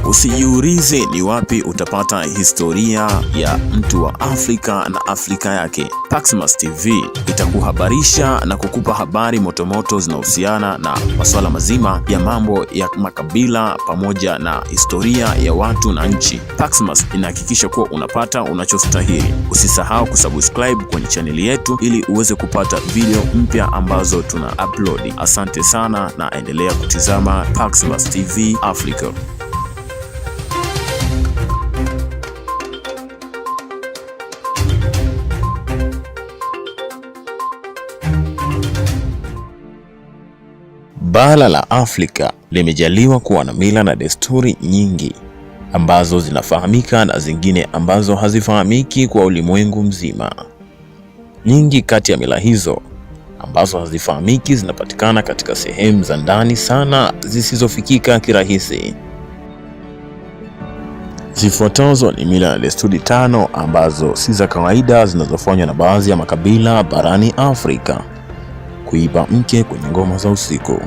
Usijiulize ni wapi utapata historia ya mtu wa Afrika na Afrika yake. Paxmas TV itakuhabarisha na kukupa habari motomoto zinahusiana na masuala mazima ya mambo ya makabila pamoja na historia ya watu na nchi. Paxmas inahakikisha kuwa unapata unachostahili. Usisahau kusubscribe kwenye chaneli yetu ili uweze kupata video mpya ambazo tuna upload. Asante sana na endelea kutizama Paxmas TV Africa. Bara la Afrika limejaliwa kuwa na mila na desturi nyingi ambazo zinafahamika na zingine ambazo hazifahamiki kwa ulimwengu mzima. Nyingi kati ya mila hizo ambazo hazifahamiki zinapatikana katika sehemu za ndani sana zisizofikika kirahisi. Zifuatazo ni mila na desturi 5 ambazo si za kawaida zinazofanywa na baadhi ya makabila barani Afrika. Kuiba mke kwenye ngoma za usiku.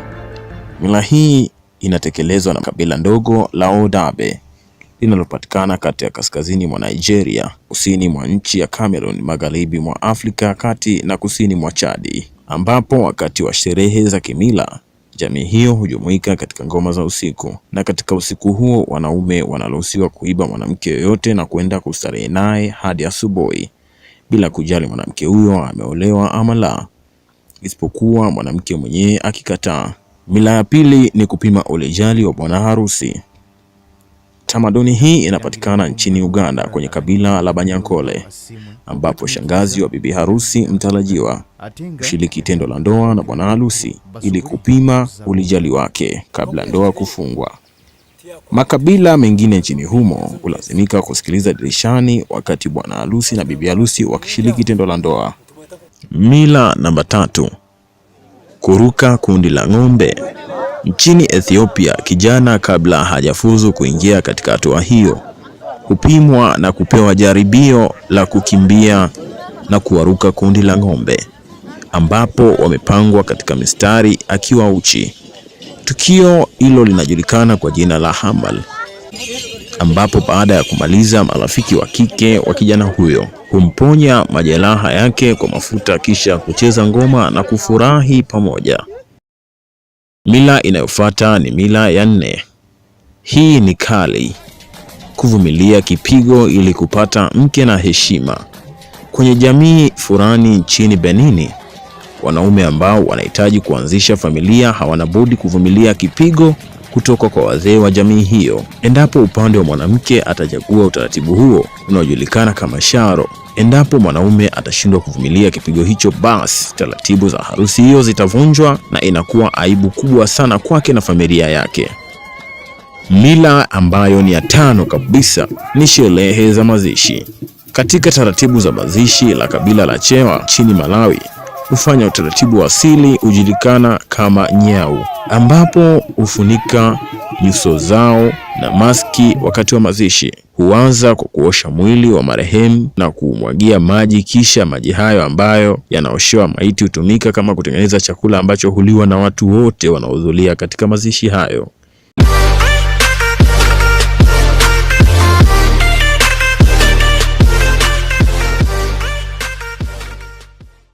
Mila hii inatekelezwa na kabila ndogo la Odabe linalopatikana kati ya kaskazini mwa Nigeria, kusini mwa nchi ya Cameroon, magharibi mwa Afrika kati na kusini mwa Chadi, ambapo wakati wa sherehe za kimila jamii hiyo hujumuika katika ngoma za usiku, na katika usiku huo wanaume wanaruhusiwa kuiba mwanamke yoyote na kwenda kustarehe naye hadi asubuhi bila kujali mwanamke huyo ameolewa ama la, isipokuwa mwanamke mwenyewe akikataa. Mila ya pili ni kupima ulejali wa bwana harusi. Tamaduni hii inapatikana nchini Uganda kwenye kabila la Banyankole, ambapo shangazi wa bibi harusi mtarajiwa hushiriki tendo la ndoa na bwana harusi ili kupima ulijali wake kabla ndoa kufungwa. Makabila mengine nchini humo hulazimika kusikiliza dirishani wakati bwana harusi na bibi harusi wakishiriki tendo la ndoa. Mila namba 3. Kuruka kundi la ng'ombe. Nchini Ethiopia, kijana kabla hajafuzu kuingia katika hatua hiyo hupimwa na kupewa jaribio la kukimbia na kuwaruka kundi la ng'ombe, ambapo wamepangwa katika mistari akiwa uchi. Tukio hilo linajulikana kwa jina la Hamal, ambapo baada ya kumaliza marafiki wa kike wa kijana huyo humponya majeraha yake kwa mafuta kisha kucheza ngoma na kufurahi pamoja. Mila inayofuata ni mila ya 4. Hii ni kali. Kuvumilia kipigo ili kupata mke na heshima. Kwenye jamii fulani nchini Benini, wanaume ambao wanahitaji kuanzisha familia hawana budi kuvumilia kipigo kutoka kwa wazee wa jamii hiyo. Endapo upande wa mwanamke atachagua utaratibu huo unaojulikana kama sharo, endapo mwanaume atashindwa kuvumilia kipigo hicho, basi taratibu za harusi hiyo zitavunjwa na inakuwa aibu kubwa sana kwake na familia yake. Mila ambayo ni ya 5 kabisa ni sherehe za mazishi. Katika taratibu za mazishi la kabila la Chewa nchini Malawi hufanya utaratibu wa asili ujulikana kama nyau, ambapo hufunika nyuso zao na maski wakati wa mazishi. Huanza kwa kuosha mwili wa marehemu na kumwagia maji, kisha maji hayo ambayo yanaoshewa maiti hutumika kama kutengeneza chakula ambacho huliwa na watu wote wanaohudhuria katika mazishi hayo.